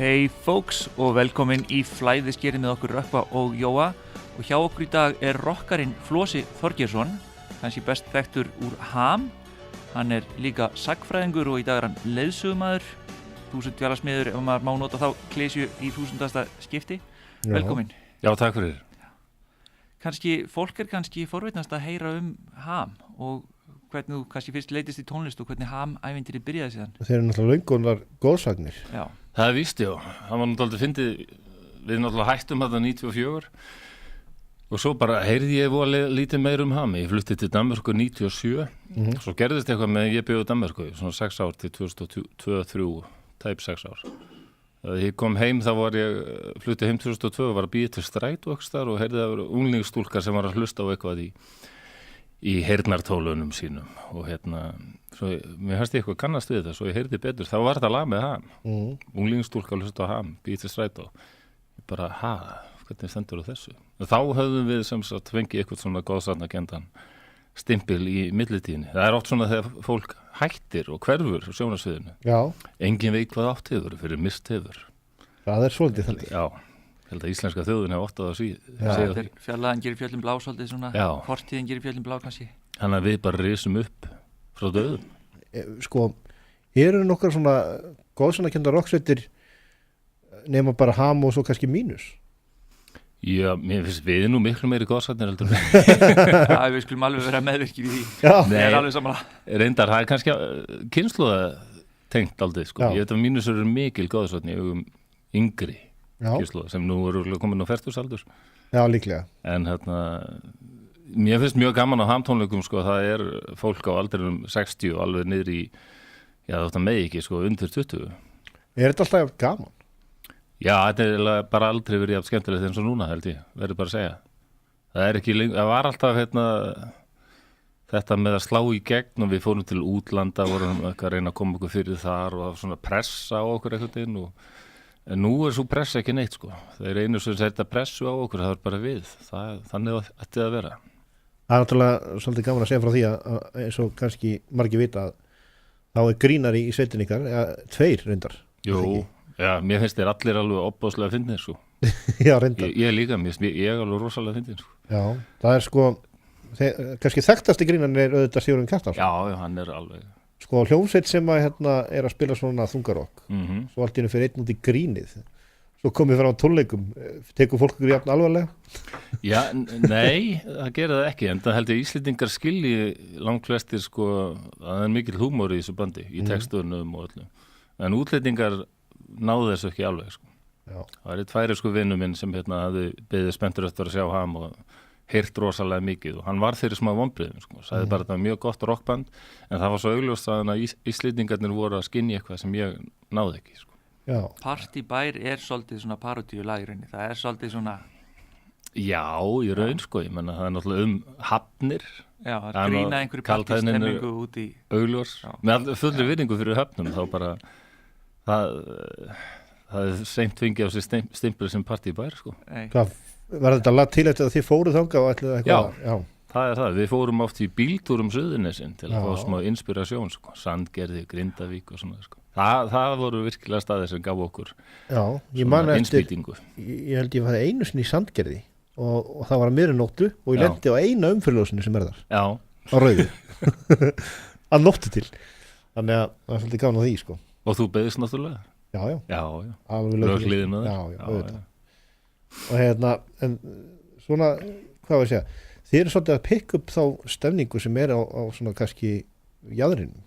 Hey folks og velkomin í flæðiskerið með okkur Rökkva og Jóa og hjá okkur í dag rokkarinn Flosi Þorgeirsson, kannski best þekktur úr Ham. Hann líka sagnfræðingur og í dag hann leiðsögumaður, 1000 dvalasmiður ef maður má nota þá klesju í 1000. skipti. Velkomin. Já, takk fyrir. Kannski, fólk kannski forvitnast að heyra Ham og hvernig þú kannski fyrst leitist í tónlist og hvernig Ham-ævintýrið byrjaði síðan. Þeir náttúrulega löngunar góðsagnir. Já. Það víst, já. Það var náttúrulega fyndið, við náttúrulega hættum þetta 94 og svo bara heyrði ég lítið meir Ham. Ég flutti til Danmörku 97, svo gerðist eitthvað með ég bjó í Danmörku, svona 6 ár til 2002-2003, tæp 6 ár. Þegar ég kom heim þá flutti heim 2002 og var að bíða til strætó og heyrði það voru unglingsstúlkar sem var að hlusta á eitthvað í heyrnartólunum sínum og svo mér fannst ég eitthvað kannast við það, svo ég heyrði betur, þá var þetta lag með Ham, unglingsstúlka að hlusta á Ham, bíða til strætó, ég bara, hvernig stendur á þessu? Og þá höfðum við sem sagt fengið eitthvað svona góðsagnakendan stimpil í millitíðinni, það oft svona þegar fólk hættir og hverfur á sjónarsviðinu, engin veit hvað átt hefur fyrir mist hefur. Það svolítið þannig. Já. Held að íslenska þjóðin hefur ótt á það síðan. Fjarlæðan gerir fjöllin blá svolítið svona, fortíðin gerir fjöllin blá kannski. Þannig að við bara risum upp frá döðum. Sko, eru nokkar svona góðsagnakendar rocksveitir nema bara Ham og svo kannski mínus? Já, mér finnst við nú miklu meiri góðsagnir heldur við. Já, við skulum alveg vera meðvirkir í því. Já. Nei, alveg samanlega. Reyndar, það kannski kynslóðatengt aldrei, sko. Ég veit að mínus eru mikil góðsagn í yngri. Kynslóð, sem nú eru komin á fertugsaldur. Já, líklega. En mér finnst mjög gaman á Ham-tónleikum, sko, það fólk á aldrinum 60 og alveg niður í, já þetta megi ekki, sko, undir 20. Þetta alltaf gaman? Já, þetta bara aldrei verið jafn skemmtilegt eins og núna, held ég, verður bara að segja. Það var alltaf, þetta með að slá í gegn og við fórum til útlanda, vorum eitthvað að reyna að koma okkur fyrir þar og svona pressa á okkur eitthvað en nú svo pressa ekki neitt, sko. Þeir einu sem setja pressu á okkur, það bara við. Þannig ætti að vera. Það náttúrulega svolítið gaman að segja frá því að eins og kannski margir vita að þá grínari í sveitin ykkar, tveir reyndar. Jú, já, mér finnst þeir allir alveg opbáslega fyndnir, sko. Já, reyndar. Ég líka, ég alveg rosalega fyndin, sko. Já, það sko, kannski þekktasti grínarinn auðvitað Sigurjón Kjartansson. Já, hann alveg. Sko hljómsveit sem að að spila svona þungarokk, svo allt í einu fyrir einn út í grínið, svo komið frá tónleikum, tekur fólk ykkur jafn alvarlega? Já, nei, það gerir það ekki, en það held ég Íslendingar skilji langt flestir, sko, að það mikil húmor í þessu bandi, í textunum og öllu, en útlendingar náðu þessu ekki alveg, sko. Já. Það tværi, sko, vinur minn sem hafði beðið spenntur eftir að sjá Ham og heyrt rosalega mikið og hann var þeirri smá vonbrigðum, sko, sagði bara að það var mjög gott rockband en það var svo augljóst að Íslendingarnir voru að skynja eitthvað sem ég náði ekki, sko. Já. Partybær svolítið svona parodíulag í rauninni, það svolítið svona Já, í raun, sko, ég menna það náttúrulega hafnir. Já, það grína einhverju partystemmingu út í augljós, með fullri virðingu fyrir höfnum þá bara það seint fengið á sig stimpil sem partybær, sko. Hvað var þetta lag til eftir að þið fóruð þangað og ætluðu eitthvað? Já, það það. Við fórum oft í bíltúrum Suðurnesin til að fá smá inspirasjón, sko. Sandgerði, Grindavík og svona, sko. Það voru virkilega staðir sem gaf okkur innspýtingu. Ég held ég var einu sinni í Sandgerði og það var að miðri nóttu og ég lendi á eina umferðljósinu sem þar. Já. Á rauðu. Að nóttu til. Þannig að það svolítið gafn á því, sko. Og þú beðist náttúrulega? Já. Lögliðinu Já. Og en svona, hvað var að segja, þið svolítið að pikka upp þá stemningu sem á svona kannski jaðrinum.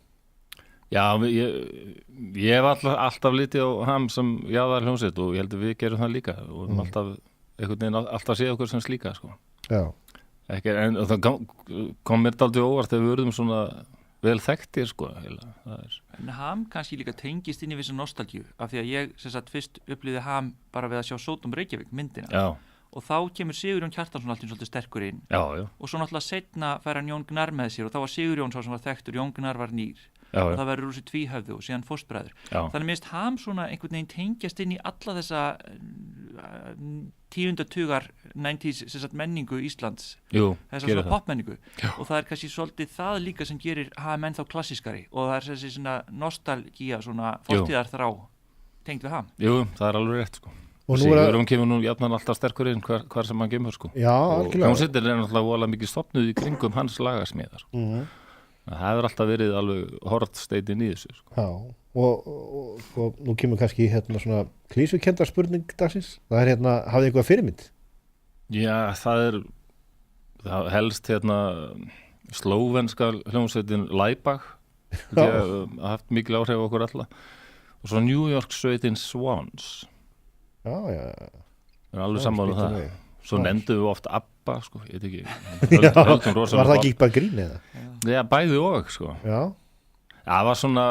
Já, ég hef alltaf litið á Ham sem jaðar hljómsveit og ég held að við gerum það líka og alltaf séð okkur sem slíka, sko. Já. En það kom mér dálítið óvart þegar við verðum svona vel þekktir, sko. En Ham kannski líka tengist inn í vissu nostalgíu af því að ég sem sagt fyrst upplýði Ham bara við að sjá Sódóm Reykjavík myndina. Já. Og þá kemur Sigurjón Kjartansson alltaf svolítið sterkur inn. Já. Og svo náttúrulega seinna fær hann Jón Gnarr með sér og þá var Sigurjón sá sem var þekktur, Jón Gnarr var nýr. Já. Og það verður úr sér tvíhöfðu og síðan fóstbræður. Þannig minnst Ham svona einhvern veginn tengjast inn í alla þessa 10. tugar 90s sem sagt menningu Íslands. Jú, þessa svona popmenningu. Og það kannski svolítið það líka sem gerir Ham ennþá klassískari og það þessi svona nostalgía, svona fortíðarþrá tengd við ham. Jú, það alveg rétt sko. Og Sigurjón kemur nú jafnan alltaf sterkur inn hvar sem hann kemur sko. Já, algjörlega. Og hljómsveitin náttúrulega voðalega mikið stofnuð í kringum hans lagasmíðar. Það hefur alltaf verið alveg hortsteitin í þessu sko. Já, og nú kemur kannski svona klísukendar spurning dagsins. Það hafið eitthvað fyrirmynd? Já, það helst slóvenska hljómsveitin Laibach. Það hafa haft mikil áhrif á okkur alla. Og svo New York sveitin Swans. Já. Það er alveg sammála það. Svo nefndum við oft ABBA, sko, ég veit ekki. Var það ekki bara grín eða? Já, bæði og, sko. Já. Það var svona,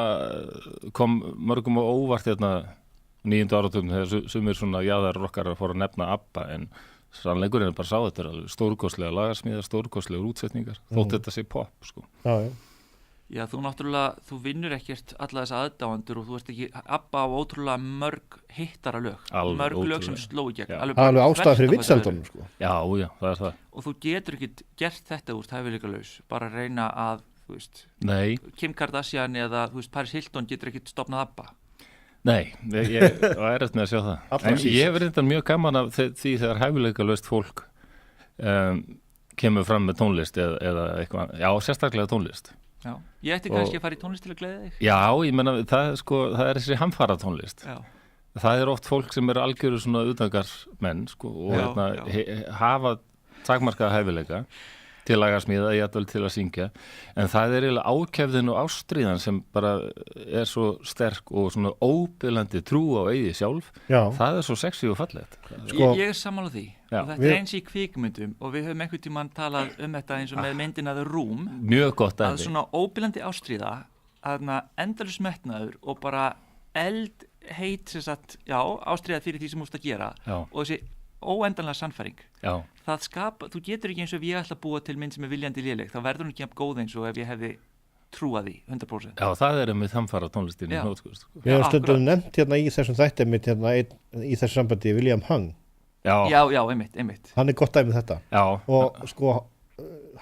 kom mörgum á óvart 9. áratugum þegar sumir svona jáðar rockar fóru að nefna ABBA, en sannleikurinn bara sá þetta alveg stórkostlega lagarsmíðar, stórkostlegar útsetningar, þótt þetta sé pop, sko. Já. Já, þú vinnur ekkert alla þessa aðdáendur og þú ert ekki ABBA á ótrúlega mörg hittara lög, mörg lög sem sló í gegn. Alveg ástæða fyrir vinsældunum, sko. Já, það er það. Og þú getur ekkert gert þetta úr hæfileikalaus, bara reyna að, Nei. Kim Kardashian eða, Paris Hilton getur ekkert stofnað ABBA. Nei, ég var erfitt með að sjá það. En ég hef reyndan mjög gaman af því þegar hæfileikalaust fólk kemur fram með tónlist eða eitthvað, já, sérstaklega tónlist. Já, ég ætti kannski að fara í tónlist til að gleðja þig. Já, ég menna, það er þessi hamfara tónlist. Já. Það er oft fólk sem eru algjöru svona utangarsmenn, sko, og hafa takmarkaða hæfileika til að smíða, jafnvel til að syngja, en það er eiginlega ákefðin og ástríðan sem bara er svo sterk og svona óbylandi trú á eigið sjálf. Já. Það er svo sexy og fallegt. Sko, ég er sammála því. Já. Og þetta er eins í kvikmyndum og við höfum einhvern tímann talað þetta eins og með myndina The Room. Mjög gott að svona óbylandi ástríða, endalaus metnaður og bara eldheit ástríða fyrir því sem þú ert að gera. Já. Og þessi óendanlega sannfæring. Já. Þú getur ekki eins og ef ég ætla að búa til mynd sem er viljandi léleg, þá verður hún ekki jafn góð eins og ef ég hefði trúað því 100%. Já, það er með hamfara tónlistin í hnótkust. Við hefum stundum nefnt í þessum þætti í þessu sambandi William Hung. Já, einmitt. Hann er gott dæmi þetta. Já. Og sko,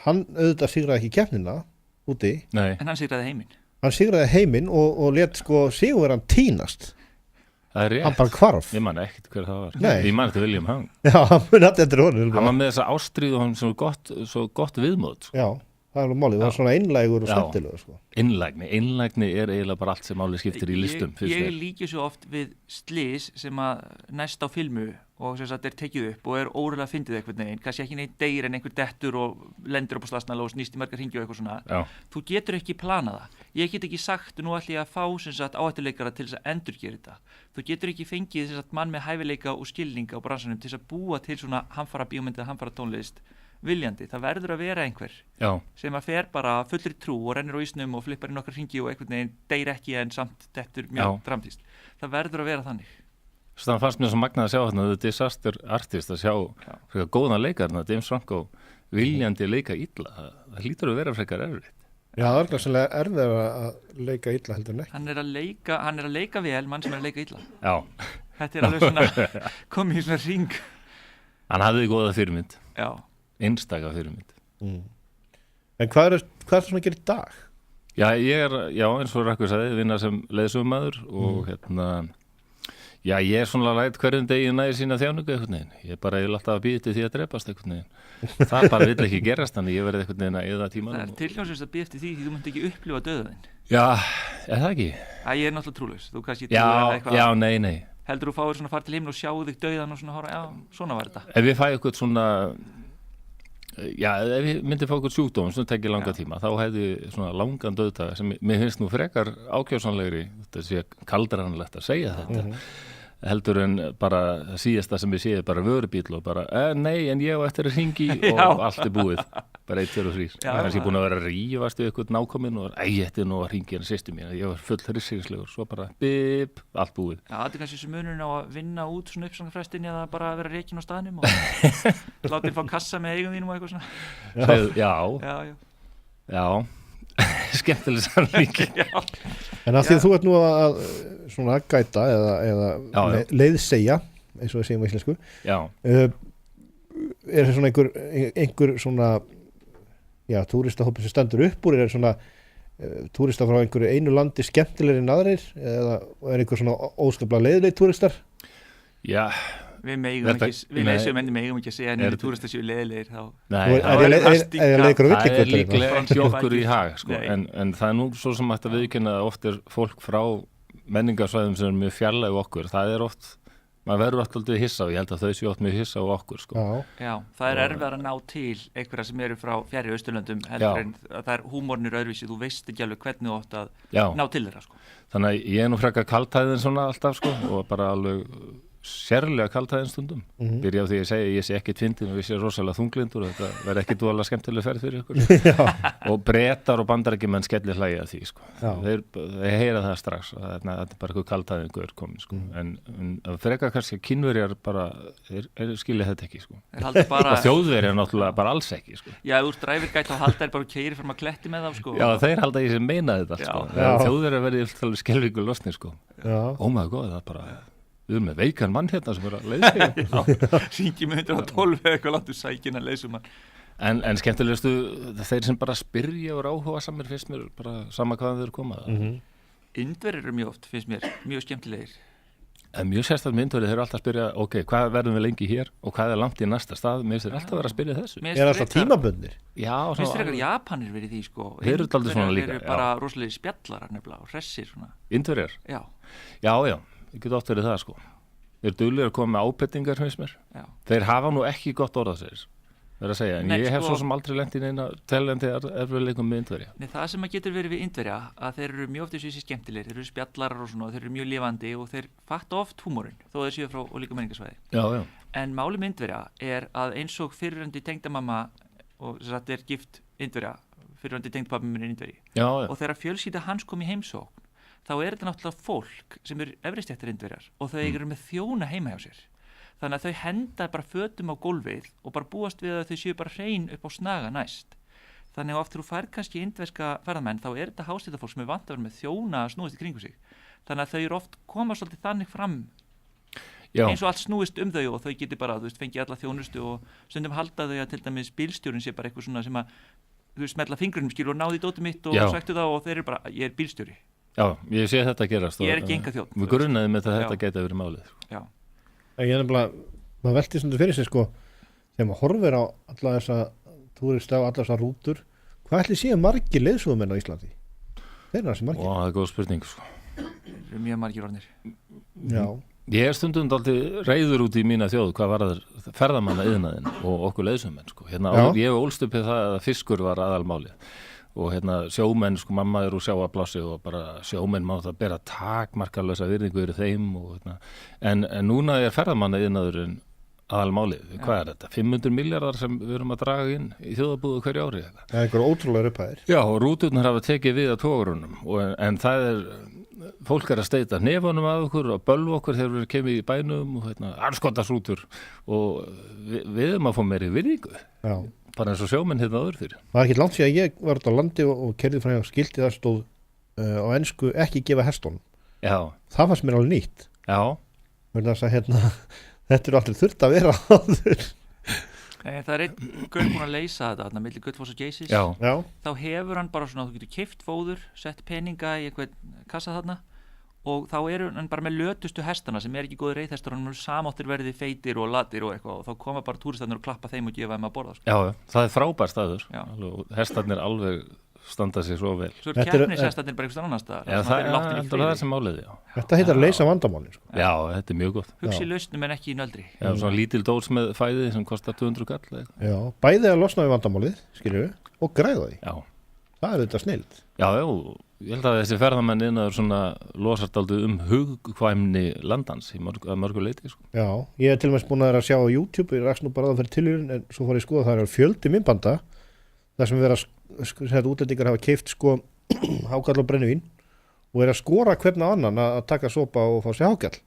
hann auðvitað sigraði ekki keppnina úti. Nei. En hann sigraði heiminn. Hann sigraði heiminn og let sko sigurvegarann týnast. Það er rétt. Hann bara hvarf. Ég man ekkert hver það var. Nei. Ég man þetta William Hung. Já, hann mun alltaf eftir honum. Hann var með þessa ástríð og hann svo gott viðmót. Já, það er alveg málið. Það var svona einlægur og skemmtilegur, sko. Einlægni er eiginlega bara allt sem máli skiptir í listum. Ég líki svo oft við slys sem að næst á filmu og sem sagt er tekið upp og er órulega fyndið eitthvað neginn, kannski ekki neitt deyr en einhver dettur og lendur upp á slasnal og snýst í margar hringi og eitthvað svona. Já. Þú getur ekki planað það. Ég get ekki sagt nú ætla ég að fá sem sagt áhættuleikara til þess að endurgera þetta. Þú getur ekki fengið sem sagt mann með hæfileika og skilninga á bransanum til þess að búa til svona hamfara bíómynd eða hamfara tónlist viljandi. Það verður að vera einhver sem að fer bara fullri trú og rennir á ísnum og flippar í nokkar hringi og einhvern veginn deyr ekki en samt dettur mjög dramtíst. Það verður að vera þannig. Svo það fannst mér svo magnað að sjá þarna The Disaster Artist að sjá góðan leikarna, James Franco viljandi leika illa. Það hlýtur að vera frekar erfitt. Já, það er glæsilega erfið að leika illa heldur en ekki. Hann er að leika vel, mann sem er að leika illa. Já. Þetta er alveg svona komið í svona hring. Hann hafði góða fyrirmynd. Já. Einstaka fyrirmynd. En hvað er það svona að gera í dag? Já, eins og Rakkur sagði, vinna sem leiðsögumaður og Já, ég er svona lært hverjum degi næri sína þjáningu einhvern veginn. Ég er bara alltaf að býða til því að drepast einhvern veginn. Það bara vill ekki gerast, þannig ég verði einhvern veginn að eyða tímanum. Það er tilhjómsins að býða eftir því þú munt ekki upplifa döðaðinn. Já, er það ekki? Ég er náttúrulega trúlaus. Þú kannski nei. Heldur þú fáir svona fara til himn og sjáu þig döðan og svona hóra, svona var þetta. Ef ég fæ eitthvað svona, ef ég myndi fá eitthvað sjúkdóm sem tekið langa tíma, þá hefði svona langan döðdaga sem mér finnst nú frekar ákjósanlegri, þetta sé kaldranlegt að segja þetta. Heldur en bara síðasta sem ég séð bara vörubíl og bara, nei, en ég á eftir að hringi og allt er búið, bara 1, 2 og 3. Þannig ég búin að vera að rífast við eitthvað nákominn og þetta er nú að hringi en sýstu mín, ég var full hryssingslegur, svo bara bip, allt búið. Já, þetta er kannski sem munurinn á að vinna út svona uppsangafrestinni eða bara að vera rekin á staðnum og láta þér fá kassa með eigum þínum og eitthvað svona. Já. Skemmtileg samlíking. En að því þú ert nú að svona gæta eða leiðsegja eins og við segjum á íslensku er það svona einhver svona túristahópur sem stendur upp úr er svona túristar frá einhverju einu landi skemmtilegri en aðrir eða einhver svona óskaplega leiðilegir túristar? Já, við megum ekki að segja en túristar séu leiðilegir þá. Nei, það líklega ekki okkur í hag sko. en það nú svo sem hægt að viðurkenna að oft fólk frá menningarsvæðum sem mjög fjarlæg okkur, það oft maður verður alltaf hissa og ég held að þau séu oft mjög hissa á okkur sko. Já, það erfiðar að ná til einhverja sem eru frá fjarri Austurlöndum heldur en það húmórnir öðruvísi, þú veist ekki alveg hvernig þú átt að ná til þeirra sko. Þannig að ég nú frekar kaltæðin svona alltaf sko og bara alveg sérlega kaltæðin stundum byrja á því að ég sé ekkert fyndin og ég sé rosalega þunglindur og þetta verði ekki dvoðalega skemmtileg ferð fyrir ykkur og Bretar og Bandaríkjamenn skellir hlægja því sko. þeir heyra það strax að þetta bara eitthvað kaltæðin gaur komin sko. en frekar kannski Kínverjar bara skilja þetta ekki sko. og Þjóðverjar náttúrulega bara alls ekki sko. Já, úr dræfirgætt og halda bara keyri fyrir maður kletti með þá sko. Já, þeir halda ég sem meina þetta sko. Þjóðverjar verði skelvingu losni sko. Oh my god, það bara við erum með veikan mann hérna sem að leysa syngi með 112 eitthvað láttu sækina leysum hann en skemmtilegustu þeir sem bara spyrja og áhuga samir finnst mér bara sama hvaðan þeir koma Indverjar eru mjög oft, finnst mér, mjög skemmtilegir en mjög sérstaklega með Indverjar þeir eru alltaf að spyrja ok, hvað verðum við lengi hér og hvað langt í næsta stað mér finnst þeir alltaf að vera að spyrja þessu alltaf tímabundir? Já, mér finnst þeir eitthvað Japanir verið því sko þeir eru alltaf svona líka þeir eru bara rosalega spjallarar nefnilega og hressir svona Indverjar? Já, ég get oft verið það sko þeir duglegir að koma með ábendingar finnst mér þeir hafa nú ekki gott orðað sér verið að segja, en ég hef svo sem aldrei lent í neina tellendi erfiðleikum með Indverja Nei, það sem að getur verið við Indverja að þeir eru mjög oft þessi skemmtilegir, þeir eru spjallarar og svona, þeir eru mjög lifandi og þeir fatta oft húmórinn, þó þeir séu frá ólíka menningarsvæði en máli með Indverja að eins og fyrirrandi tengdamamma og þess að gift Indverja fyrirrandi tengdapabbi minn Indverji og þegar fjölskylda hans kom í heimsókn þá þetta náttúrulega fólk sem efristéttir Indverjar og þau eru með þjóna heima hjá sér þannig að þau henda bara fötum á gólfið og bara búast við að þau séu bara hrein upp á snaga næst þannig að oft þú fær kannski indverska ferðamenn þá þetta hástýttafólk sem vant að vera með þjóna að snúist í kringu sig þannig að þau eru oft koma svolítið þannig fram eins og allt snúist þau og þau geti bara, þú veist, fengi alla þjónustu og stundum halda þau að til dæmis bílstjórinn sé bara eitthvað svona sem að þú smetla fingrunum skilur og náði dótið mitt og sæktu það og þeir eru bara, ég er bílstjóri Já, ég sé þetta gerast Ég er ekki enga þjótt Við grunnaðum með þetta geta verið málið Já Ég er nefnilega, maður velti svona fyrir sig sko þegar maður horfir á alla þessa túrista og alla þessa rútur hvað ætli séu margir leiðsögumenn á Íslandi? Þeir eru þessi margir Það er góð spurning sko Þeir eru mjög margir orðnir Já Ég er stundum dálítið reiður út í mína þjóð hvað var það ferðamanna iðnaðinn og okkur leiðsögumenn sko ég ólst upp við það að fiskur var aðalmálið og sjómenn, sko, mamma úr sjávarplássi og bara sjómenn má það bera takmarkalösa virðingu yfir þeim og en núna ferðamanna iðnaðurinn aðalmálið, hvað þetta? 500 milljarðar sem við erum að draga inn í þjóðarbúðu hverju ári Það einhver ótrúlega upphæðir Já, og rúturnar hafa tekið við að togurunum en það fólk að steita nefanum að okkur og bölva okkur þegar við kemum í bænum og arskotasrútur og við erum að fá meiri virðingu Já bara eins og sjómenn áður fyrir. Það var ekki langt síðan ég var á landi og kerði frá skilti það stóð á ensku ekki gefa hestunum. Já. Það fannst mér alveg nýtt. Já. Þess að þetta er aldrei þurft að vera áður. Nei, það einn gaur búin að leysa þetta milli Gullfoss og Geysis. Já. Þá hefur hann bara svona, þú getur keypt fóður, sett peninga í eitthvað kassa þarna og þá eru hann bara með lötustu hestana sem ekki góði reiðhestar, hann er samáttir verði feitir og latir og eitthvað og þá koma bara túristarnir og klappa þeim og gefa þeim að borða sko. Já, það er frábær staður hestarnir alveg standa sig svo vel Svo keppnishestarnir bara eitthvað annar staðar Já, það er sem málið Þetta heitir að leysa vandamálin sko. Já, þetta er mjög gott Hugsi lausnum en ekki í nöldri Já, svona lítil dós með fæði sem kostar 200 kall Já, bæði að losna við vandamálið, skilur við og græða því Já. Það er þetta snild Já, ég held að þessi ferðamenn innar svona losast aldrei hugkvæmni landans í mörgu leiti sko. Já, ég hef til og með búin að sjá á YouTube, ég rakst nú bara að það fyrir tilhjörn en svo fór ég skoða það fjöldi myndbanda þar sem vera útlendingar hafa keypt sko hákall og brennivín og að skora hvern á annan að taka sopa og fá sér hákall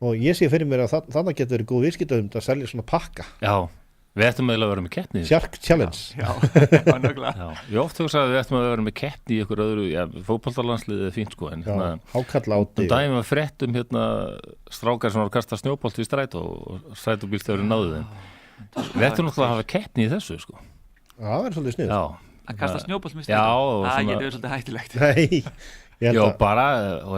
og ég sé fyrir mér að þannig getur verið góð viðskiptaumd að selja svona pakka Já, við ættum að vera með keppni Shark Challenge Já, ég oft hugsa að við ættum að vera með keppni í ykkur öðru fótboltalandsliðið er fínt sko en hákall áti dæmi að fréttum strákar sem var að kasta snjóbolt í strætó og strætóbílstjórinn náðu þeim Við ættum náttúrulega að hafa keppni í þessu sko Já, það verður svolítið snið Já, Að kasta snjóbolt með Já, það getur verið svolítið hættulegt. Nei, já, bara, og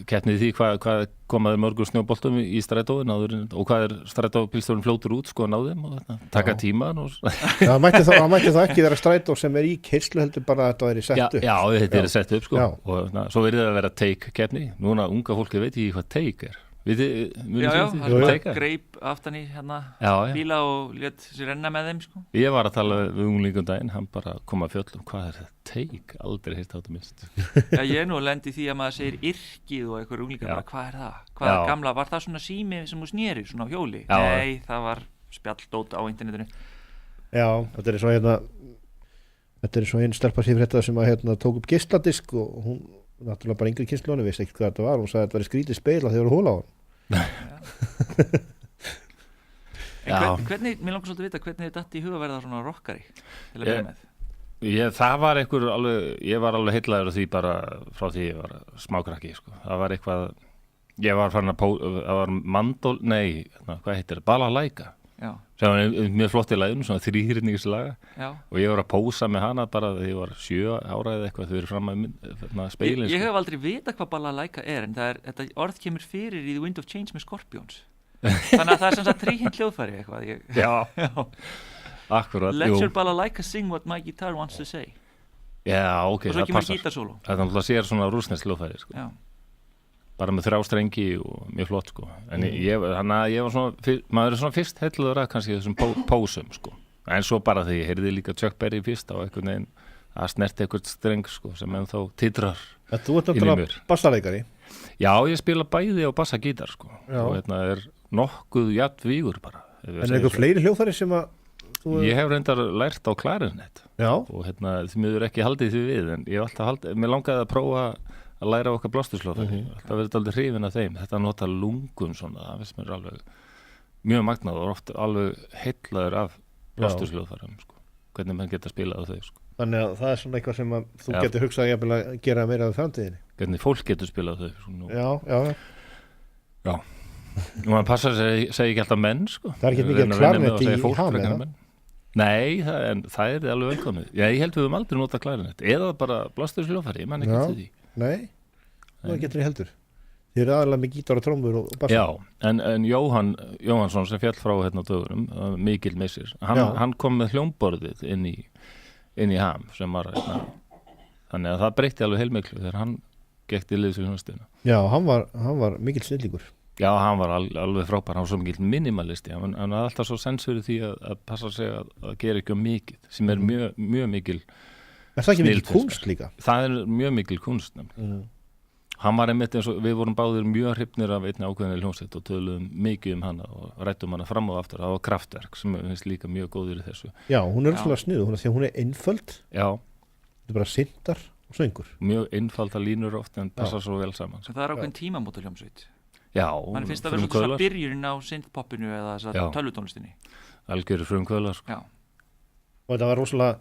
keppnið því hvað komaður mörgur snjóboltum í strætóin og hvað strætóbílstjórinn fljótur út sko að ná þeim og taka tíman og... Það mætti þá ekki vera strætó sem í keyrslu heldur bara að þetta væri sett upp. Já, þetta er sett upp sko og svo verið að vera take keppni. Núna unga fólki veit ekki hvað take er. Já, greip aftan í bíla og lét sér renna með þeim sko. Ég var að tala við unglingum daginn, hann bara kom að fjöllum, hvað er þetta take? Aldrei heilt á þetta minnst. Já, ég nú lendi því að maður segir yrkið og einhver unglingar bara, hvað er það? Hvað er gamla, var það svona sími sem þú sneri svona á hjóli? Já. Nei, það var spjalldót á internetinu. Já, þetta er svo einn stelpa sífrétta sem að tók upp geisladisk og hún náttúrulega bara yngri kynslónu vissi ekkert hvað þetta var, hún sagði að þetta var skrítið speil að þau voru hóla á hann. Hvernig, mér langar svolítið að vita hvernig þið datt í huga verða svona rockari til að vera með? Það var ég var alveg heillaður af því bara frá því ég var smákrakki sko. Það var eitthvað ég var farin það var mandól, hvað heitir það, Balalaika sem var mjög flott í laginu, svona þríhyrningslaga og ég var að pósa með hana bara þegar ég var 7 ára eða eitthvað þau eru fram að speilin Ég hef aldrei vitað hvað Balalaika er en þetta orð kemur fyrir í The Wind of Change með Scorpions þannig að það er sem sagt þríhyrnt hljóðfæri eitthvað Já, akkurat Let your Balalaika sing what my guitar wants to say Já, ok, og svo kemur gítarsóló Það sér svona rússneskt hljóðfæri sko. Já bara með 3 strengi og mjög flott sko. En ég var svona maður er svona fyrst heilluður að kannski þessum pósum sko. En svo bara þegar ég heyrði líka Chuck Berry fyrst á einhvern veginn að snerti einhvern streng sko, sem ennþá titrar Þú ert náttúrulega bassaleikari Já, ég spila bæði á bassagítar sko. Og er nokkuð jafn vígur bara En er eitthvað fleiri hljóðfæri sem að Ég hef reyndar lært á klarinett og því miður ekki haldið því við en ég hef alltaf mér langaði að prófa að læra okkar blásturshljóðfæri alltaf verið aldrei hrifin af þeim þetta nota lungun svona, það finnst mér alveg mjög magnað og oft alveg heillaður af blásturshljóðfærum sko. Hvernig mann geta spilað á þau sko. Þannig að það er svona eitthvað sem að þú getur hugsað að gera meira af framtíðinni Hvernig fólk getur spilað á þau svona. Já og maður passar segi ekki alltaf menn sko. Það er ekki mikið klarinett í ham eða? Nei, það er alveg velkomið ég held við aldrei nota klarinett eða bara blásturshljóðfæri, ég man ekki til því Nei, það getur ég heldur Þið eru aðalega með gítar og trómbur og bassa Já, en Jóhannsson sem fjall frá dögunum, mikil missir hann kom með hljómborðið inn í ham sem var þannig að það breytti alveg heilmiklu þegar hann gekk til liðs í hljómsveitina Já, hann var mikil snillingur Já, hann var alveg frábær, hann var svo mikil minimalisti hann var alltaf svo sensur í því að passa sig að gera ekki mikið sem er mjög, mjög mikil Er það ekki mikil kunst líka? Það er mjög mikil kunst Hann var einmitt eins og við vorum báðir mjög hrifnir af einni ákveðinni hljómsveit og töluðum mikið hana og rættum hana fram og aftur það var Kraftwerk sem finnst líka mjög góður í þessu Já, hún er svona sniðu, því að hún er einföld Já Þetta er bara syntar og söngur Mjög einfalda línur oft en passa svo vel saman Það er ákveðin tímamóta hljómsveit Já, mann finnst að vera svona byrjunin á synthpoppinu eða tölvutónlistinni Algjörðu frumkvöðlar Já Og þetta var rosalega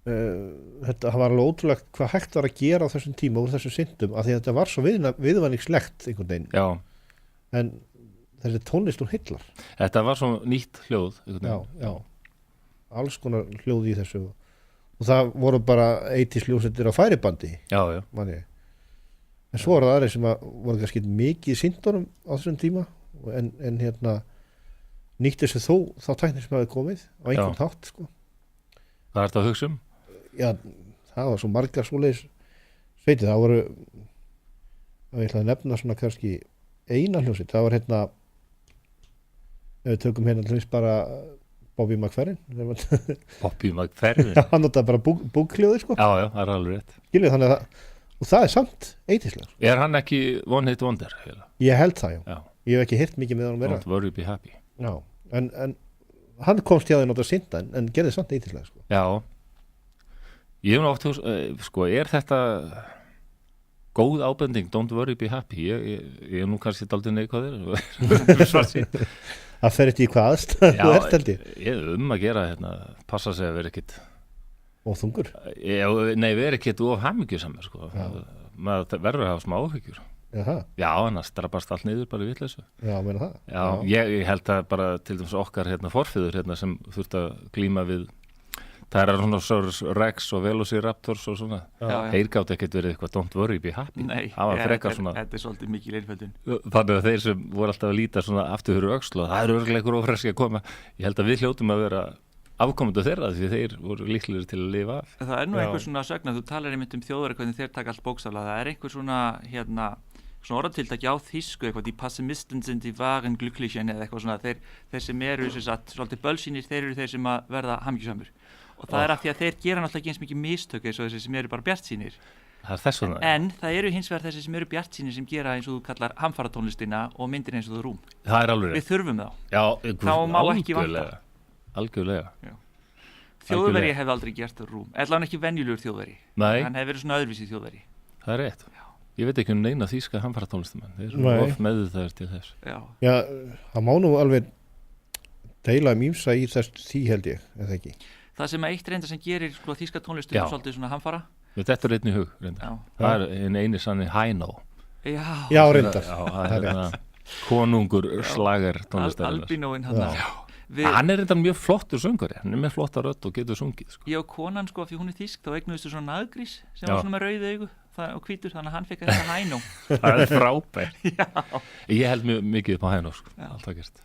þetta var alveg ótrúlegt hvað hægt var að gera á þessum tíma úr þessum syntum af því að þetta var svo viðvæningslegt einhvern veginn Já En þessi tónlist úr hillar Þetta var svo nýtt hljóð Já Alls konar hljóð í þessu og það voru bara 80s hljóðsettir á færibandi Já En svo voru það aðri sem voru kannski mikið syntunum á þessum tíma en nýtti þessu þá tæknir sem hafi komið á einhvern hátt sko. Hvað er þetta að hugsa um? Já, það var svo margar svoleiðis sveitið, það voru ég ætla að nefna svona kannski eina hljómsveit, það var ef við tökum til þess bara Bobby McFerrin Bobby McFerrin? Já, hann notaði bara búkhljóði sko. Já, það er alveg rétt Skilur, þannig að og það er samt 80s. Er hann ekki One Hit Wonder? Ég held það, já. Ég hef ekki heyrt mikið með hann vera. Don't worry, be happy. Já, en hann komst hjá því nota synda en gerði samt 80s sko. Já. Ég hef oft sko, er þetta góð ábending, don't worry, be happy? Ég er nú kannski daldið neikvæður. Það fer ekki í hvað aðstæð þú ert held ég. Ég að gera passa sig að vera ekkit og þungur? Nei, við erum ekki of hamingjusamir sko. Maður verður að hafa smá áhyggjur. Já, annars drabast allt niður bara í vitleysu. Já, meina það? Já, ég held að bara til dæmis okkar forfeður sem þurft að glíma við Það er svona Rex og Velociraptors og svona. Þeir gátt ekkert verið eitthvað don't worry, be happy. Nei, þetta svolítið mikil einföldun. Þannig að þeir sem voru alltaf að líta svona aftur fyrir öxl og það eru örugglega einhver ófreskja að koma. Ég held að við hljótum að vera afkomendur þeirra því þeir voru líklegir til að lifa af. Það er nú einhver svona sögn, þú talar einmitt þjóðverk hvernig þeir taka allt bókstaflega. Það er einhver svona svona orðatiltæki á þýsku eitthvað, die Pessimisten sind die wahren Glücklichen eða eitthvað svona, þeir sem eru svolítið bölsýnir, þeir eru þeir sem að verða hamingjusamur og það er af því að þeir gera náttúrulega ekki eins mikið mistök eins og þessi sem eru bara bjartsýnir en það eru hins vegar þessi sem eru bjartsýnir sem gera eins og þú kallar hamfaratónlistina og myndir eins og þú Rúm. Það er alveg við þurfum þá. Já, þá má ekki vanta. Algjörlega. Þjóðveri hefði aldrei gert Rúm, allan ekki venjulegur þjóðveri. Hann hefði verið svona öðruvísi þjóðveri. Það er rétt. Ég veit ekki neina þýska hamfaratónlistumenn. Þeir eru of meðvitaðir til þess. Já, það má nú alveg deila ýmsa í því held ég, eða ekki. Það sem eitt reynda sem gerir þýska tónlistum svolítið svona hamfara. Þetta er einn í hug reynda. Það er eini sannig Hænó. Já, reyndar. Það er konungur slager tónlistarinnar. Albínóin hann. Hann er reynda mjög flottur söngari. Hann er með flotta rödd og getur sungið. Já, konan því hún er þýsk, þá eignuðustu svona naðgrís sem var svona með rauðu augu og hvítur, þannig að hann fekk þetta Hænó. Það er frábært. Ég held mjög mikið upp á Hænó, alltaf gert.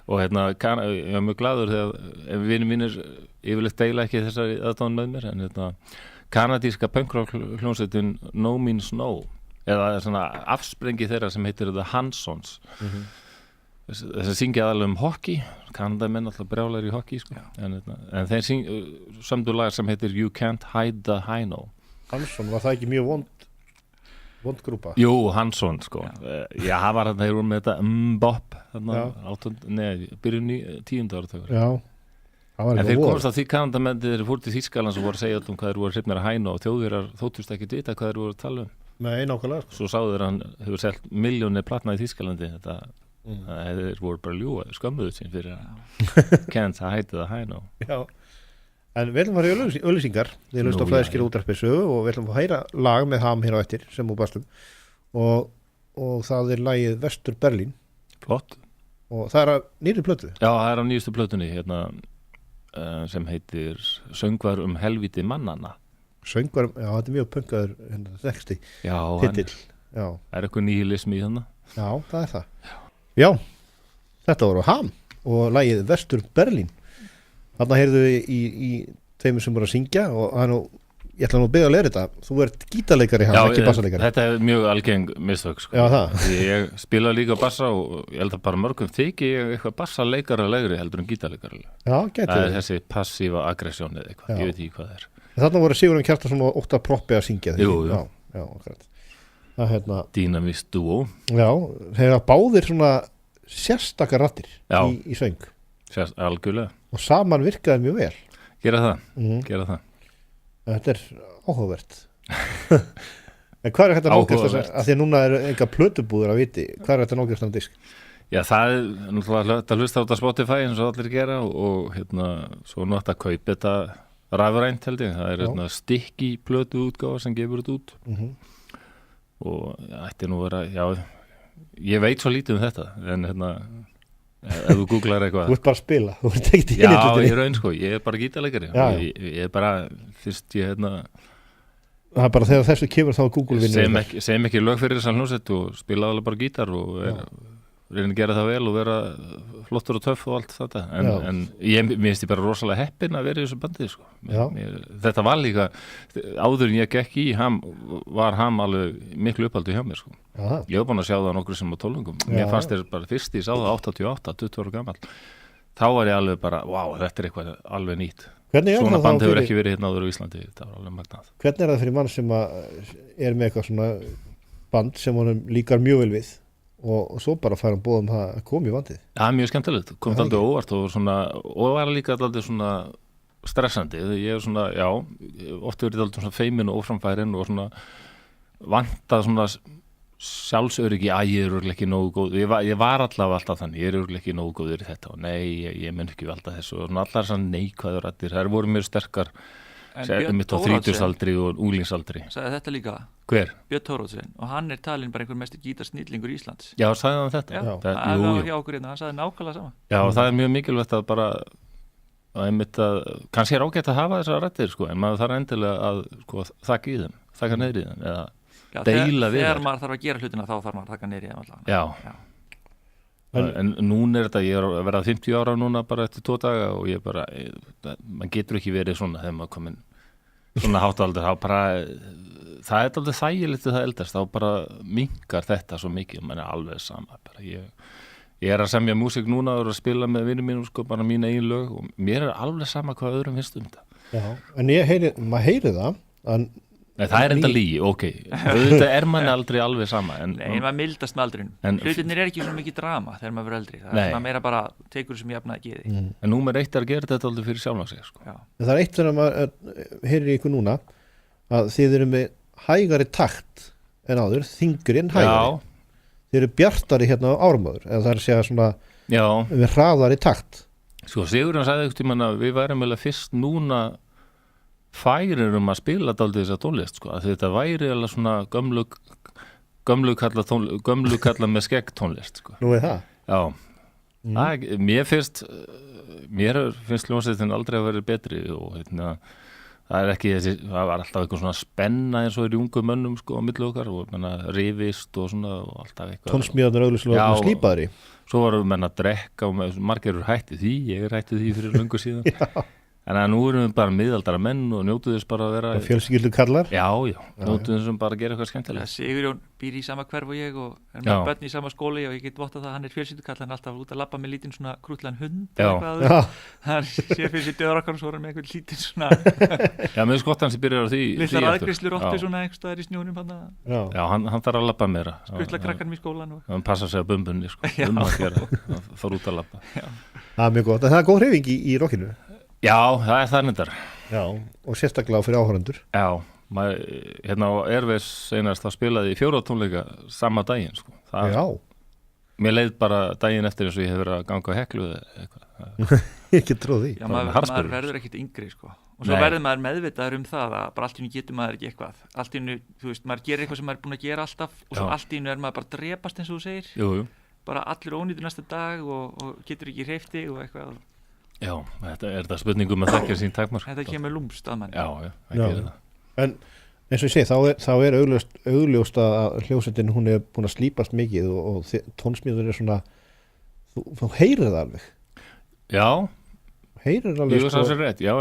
Og ég var mjög glaður þegar vinir mínir yfirleitt deila ekki þessari aðdáun með mér, en kanadíska punkrock hljómsveitin No Means No, eða svona afsprengi þeirra sem heitir The Hansons. Þess að syngja aðalega hockey, Kanadamenn alltaf brjálæri í hockey, en þeir samdu lag sem heitir You Can't Hide the Hino. Hansson, var það ekki mjög vond grúpa? Jú, Hansson, Já, það var þeir voru með þetta bop, byrjun í 10. áratugum. Já, það var en þeir komast að því Kanadamenn þeir fóru til Þýskaland sem voru að segja hvað þeir voru hrifnir að Hino og Þjóðverjar þóttust ekki vita hvað þeir voru að tala um. Nei, nákvæmlega. Svo sáðu þeir hann hefur selt milljónir platna í Þýskalandi, þeir voru bara ljúga, skömmuðu sín fyrir að Can't Hide the Hino. Já, en við ætlum að fara í auglýsingar, við hlustum á Flæðiskir útvarpssögu og við ætlum að heyra lag með Ham hér á eftir sem úr bastum og það er lagið Vestur Berlín. Flott. Og það er að nýrri plötu. Já, það er á nýjustu plötunni sem heitir Söngvar helvíti mannana. Söngvar, já, þetta er mjög punkaður texti, titill. Já. Er eitthvað níhilismi í þannig? Já, það er það. Já, þetta voru Ham og lagið Vestur Berlín. Þarna heyrðu við í tveimur sem voru að syngja og ég ætla nú að byrja að læra þetta. Þú ert gítarleikari, ekki bassaleikari. Þetta er mjög algeng mistök. Já, það. Ég spila líka bassa og ég held að bara mörgum þykir ég eitthvað bassaleikari heldur en gítarleikari. Já, getur. Það er þessi passíva aggressjón eða eitthvað, ég veit ekki hvað það er. Þarna voru Sigurjón Kjartansson og Óttar Proppi að syngja. Jú. Já, akkurat. Dynamist duo. Já, þeir hafa báðir svona sérstakar raddir í söng. Algjörlega. Og saman virkaði mjög vel. Gera það. Þetta er áhugavert. En hvað er þetta nálgast að því að núna eru enga plötubúður að viti, hvað er þetta nálgast á disk? Já, það er náttúrulega að hlusta á þetta Spotify eins og allir gera og svo náttúrulega að kaupa þetta rafrænt held ég, það er stykki plötu útgáfa sem gefur þetta út og ætti nú vera, ég veit svo lítið um þetta en ef þú googlar eitthvað Þú ert bara að spila, þú ert ekkert í Já, ég raun ég er bara gítarleikari ég er bara, fyrst ég Það er bara þegar þessu kemur þá Google vinnur sem ekki lög fyrir þess að hljómsveit og spila alveg bara gítar og reyna að gera það vel og vera flottur og töff og allt þetta en mér finnst ég bara rosalega heppinn að vera í þessu bandið þetta var líka áður en ég gekk í var Ham alveg miklu uppaldi hjá mér ég var búin að sjá það nokkur sem á tólungum mér fannst þér bara fyrst ég sá það 88, 20 ára gamall þá var ég alveg bara, wow, þetta er eitthvað alveg nýtt svona band hefur ekki verið hérna áður á Íslandi þetta var alveg magnað Hvernig er það fyrir mann sem er með eitthvað svona band sem honum líkar mjög vel við og svo bara færa hann bóðum að koma í vandið mjög skemmtilegt, komið aldrei óvart og var líka aldrei svona stressandi, ég er svona oft verið aldrei svona feimin og óframfærin og svona vantað svona sjálfsöryggi að ég er örugglega ekki nógu góð ég var alltaf þannig, ég er örugglega ekki nógu góður í þetta og nei, ég mun ekki valda þessu og allar svona neikvæður rættir, þær voru mjög sterkar mitt á 30-aldri og úlingsaldri sagði þetta líka Hver? Björn Thoroddsen og hann er talinn bara einhver mesti gítarsnillingur Íslands Já, sagði hann þetta? Já, það var hjá okkur hérna, hann sagði nákvæmlega sama Já, það er mjög mikilvægt að bara einmitt að kannski ágætt að hafa þessar rættir sko, en maður þarf endilega að sko, þakka í þeim, þakka neyri í þeim eða deila við þegar maður þarf að gera hlutina þá þarf maður að þakka neyri í þeim já. En núna er þetta, ég er að verða 50 ára núna bara eftir 2 daga og ég bara maður getur ekki verið svona þegar maður komin svona hátaldur þá bara, það er aldrei þægilegt það eldast, þá bara minnkar þetta svo mikið, maður er alveg sama bara ég er að semja músík núna og að spila með vinnum mínum sko, bara mín eigin lög og mér er alveg sama hvað öðrum finnst þetta. Já, en maður heyri það að Nei, það er enda lígi, ok, auðvitað er manni aldrei alveg sama. Nei, maður mildast með aldrinum. Hlutirnir er ekki svo mikið drama þegar maður verður eldri. Það er meira bara tekur sem jafnaði geði. En númer 1 er að gera þetta aldrei fyrir sjálfan sig, sko. Það er eitt þegar maður heyrir ykkur núna, að þið eru með hægari takt en áður, þingri en hægari. Já. Þið eru bjartari hérna á árumaður, eða það er að segja svona við hraðari takt. Sko, Sigurjón sagði einhvern tímann að við værum vel fyrst núna færir að spila dálítið þessa tónlist sko, að þetta væri alveg svona gömlu kalla með skegg tónlist sko. Nú er það? Já, mér finnst hljómsveitin aldrei að vera betri og það var alltaf eitthvað svona spenna eins og í ungu mönnum sko á milli okkar og rifist og svona og alltaf eitthvað. Tónsmíðarnir auðvitað slípaðri. Svo varum menn að drekka og margir eru hætti því, ég er hætti því fyrir löngu síðan. Já. En nú erum við bara miðaldara menn og njótu þess bara að vera fjölskyldu kallar. Já, njótu þess bara að gera eitthvað skemmtilegt. Sigurjón býr í sama hverf og ég og er með börn í sama skóli og ég get vottað það að hann er fjölskyldu kall, hann er alltaf út að labba með lítinn svona krútlan hund hann sé fyrir sér döðrakkar og svo er hann með einhvern lítinn svona Já, með skottan sem byrjar á því litlar aðgreiðslu rótti svona einhvers staðar í snjónum Já, hann þarf að labba meira skutla krakkanum í skólan og hann passa sig að bumbunni sko, að fara út að labba Það er mjög gott, en það er góð hreyfing í rockinu Já, það er það nýttar. Já, og sérstaklega fyrir áhorfendur. Já, maður, hérna á Airways einast þá spilaði í 4 tónleika sama daginn, sko. Já. Mér leið bara daginn eftir eins og ég hef verið að ganga á Heklu eða eitthvað. Ekki trúið því. Já, maður verður ekkit yngri, sko. Og svo verður maður meðvitaður það að bara allt í einu getur maður ekki eitthvað. Allt í einu, þú veist, maður gerir eitthvað sem maður er búin að gera alltaf og svo allt í einu er maður bara að drepast eins og þú segir. Jú. Bara allir ónýtur næsta dag og getur ekki hreyft þig og eitthvað. Já, þetta er það spurningum að þekkja sín takmark. Þetta kemur lúmst að mann. Já, það gerir það. En eins og ég segi, þá er augljóst að hljómsveitin hún er búin að slípast mikið og tónsmíður er svona, þú heyrir það alveg. Já. Heyrir það alveg. Jú, það er rétt, já,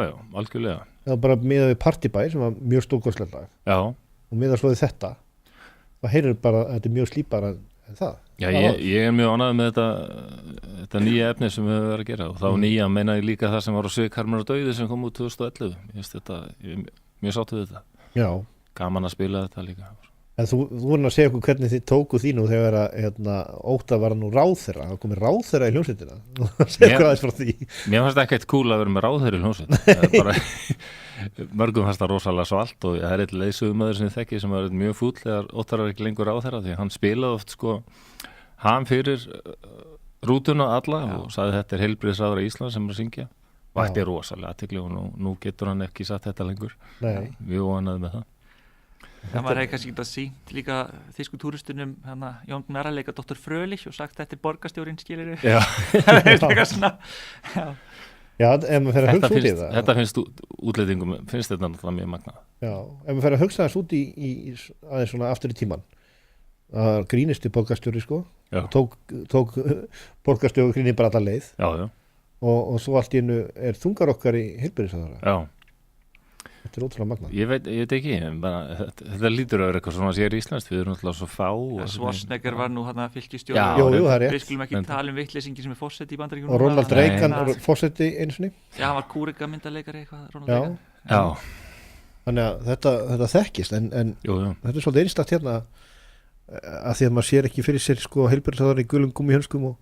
algjörlega. Það var bara miðað við Partybæ sem var mjög stórkostlega lag. Já. Og miðað svo við þetta, það heyrir bara að þetta er mjög slípara en það. Já, ég er mjög ánægður með þetta nýja efni sem við höfum verið að gera og þá nýja meina ég líka það sem var á Svikarmur og Dauði sem kom út 2011 ég er mjög sáttuð við þetta. Já. Gaman að spila þetta líka. En þú voru að segja okkur hvernig þið tóku því nú þegar að Óta var nú ráðherra, það komið ráðherra í hljómsveitina segja okkur aðeins frá því. Mér fannst ekkert cool að vera með ráðherra í hljómsveitina það er bara mörgum fannst það rosalega svalt og það er eitt leiðsögumaður sem ég þekki sem var mjög fúll þegar Óttar var ekki lengur ráðherra því hann spilaði oft sko hann fyrir rútuna alla og sagði þetta er heilbrigðisráðherra Íslands sem er að syngja vakti rosalega athygli og nú getur hann ekki sagt þetta lengur. Nei. Við óanaði með það. Það var kannski ekki að sínt líka þýsku túristunum Jón Gnarr að leika Dr. Frölich og sagt þetta er borgarstjórinn skilur Já. Það er eitthvað svona Já, ef maður fer að hugsa út í það Þetta finnst útlendingum, finnst þetta náttúrulega mjög magnað. Já, ef maður fer að hugsa þess út í aðeins svona aftur í tíman að grínisti borgarstjóri sko og tók borgarstjóri gríni bara alla leið og svo allt í einu er þungar okkar í heilbrigðisráðherra. Já. Þetta er ótrúlega magnað. Ég veit ekki, þetta lítur að vera eitthvað svona sér íslenskt, við erum náttúrulega svo fá. Svarsnegar var nú fylkistjóri. Jú, það er rétt. Við skulum ekki tala vitleysingi sem er forseti í Bandaríkjunum. Og Ronald Reagan er forseti einu sinni. Já, hann var kúrikamyndaleikari eitthvað, Ronald Reagan. Já. Þannig að þetta þekkist, en þetta er svolítið einstakt hérna að því að maður sér ekki fyrir sér sko heilbrigðisráðherra í gulum gummihönskum og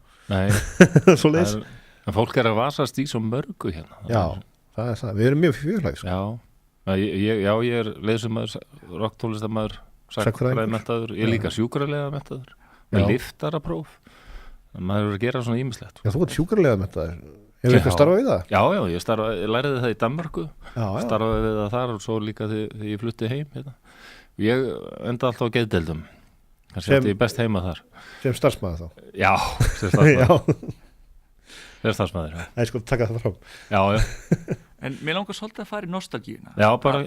svoleiðis. En fólk er að vasast í svo mörgu hérna. Já, það er það. Við erum mjög fjörlæg sko. Ég er leiðsumæður, rocktónlistamæður, sagnfræðimenntaður, ég er líka sjúkralega menntaður, með liftarapróf, maður er að gera svona ýmislegt. Já, þú ert sjúkralega menntaður, hefur eitthvað starfað við það? Já, ég læriði það í Danmörku, starfaði við það þar og svo líka þegar ég flutti heim. Hérna. Ég enda alltaf á geðdeildum, kannski átti ég best heima þar. Sem starfsmaður þá? Já, sem starfsmaður. starfsmaður. Það er sko að taka það fram. Já. En mér langar svolítið að fara í nostalgíuna. Já, bara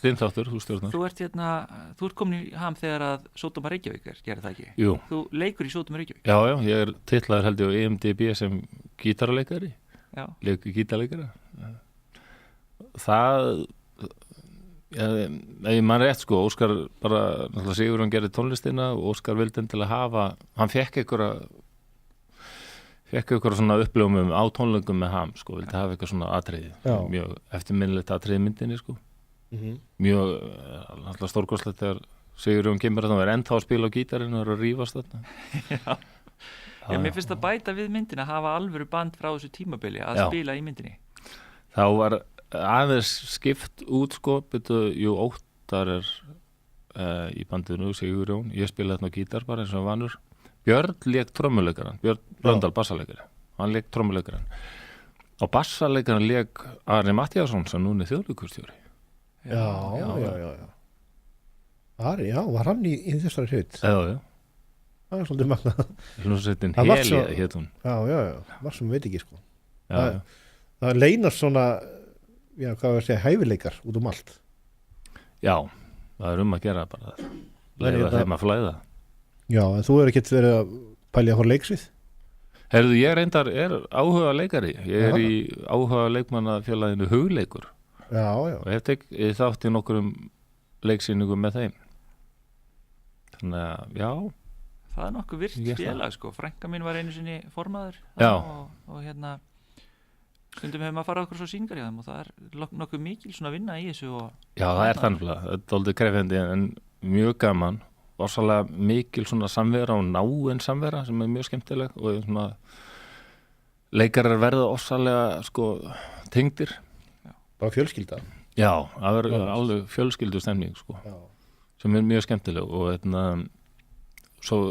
þinn þáttur, þú stjórnar. Þú ert komin í ham þegar að Sódóma Reykjavík gerir það ekki? Jú. Þú leikur í Sódóma Reykjavík? Já, ég er titlaður held ég á IMDb sem gítarleikari. Já. Leikur gítarleikari. Það, ég man rétt sko, Óskar bara, náttúrulega Sigurjón gerði tónlistina og Óskar vildi til að hafa, hann fekk einhverja svona upplifum á tónleikum með ham, sko, vildi hafa eitthvað svona atriði, mjög eftirminnilegt atriði myndinni, sko. Mjög, alltaf stórkostlegt þegar Sigurjón kemur að það er ennþá að spila á gítarinn og er að rífast þarna. Já, mér finnst að bæta við myndina að hafa alvöru band frá þessu tímabili að spila í myndinni. Þá var aðeins skipt út, sko, Óttar er í bandinu, Sigurjón, ég spilaði þarna gítar bara eins og vanur. Björn lék trommuleikaran, Björn Blöndal bassaleikari, hann lék trommuleikaran og bassaleikaran lék Ari Matthíasson sem núna er þjóðleikhússtjóri. Já. Ari, var hann í þessari hlut? Já. Það er svolítið magnað. Hljómsveitin Helja hét hún. Já, var sem veit ekki, sko. Það leynast svona, hvað var að segja, hæfileikar út allt. Já, það er að gera bara leiða þeim að flæða. Já, en þú ekkert verið að pælja að fara leiksvið? Herðu, ég reyndar er áhuga leikari. Ég er í áhuga leikmannafélaginu Hugleikur. Já. Og ég þátt í nokkrum leiksýningum með þeim. Þannig að, já. Það er nokkuð virt félag, sko. Frænka mín var einu sinni formaður. Já. Og stundum hefur maður farað okkur svo sýningar í þeim og það er nokkuð mikil svona vinna í þessu. Já, það er þannig. Það er dálítið krefjandi en mjög gaman. Orsalega mikil svona samvera og náin samvera sem er mjög skemmtileg og svona leikarar verða orsalega sko tengdir. Bara fjölskylda? Já, það verður alveg fjölskyldu stemning sko. Já. Sem er mjög skemmtileg og svo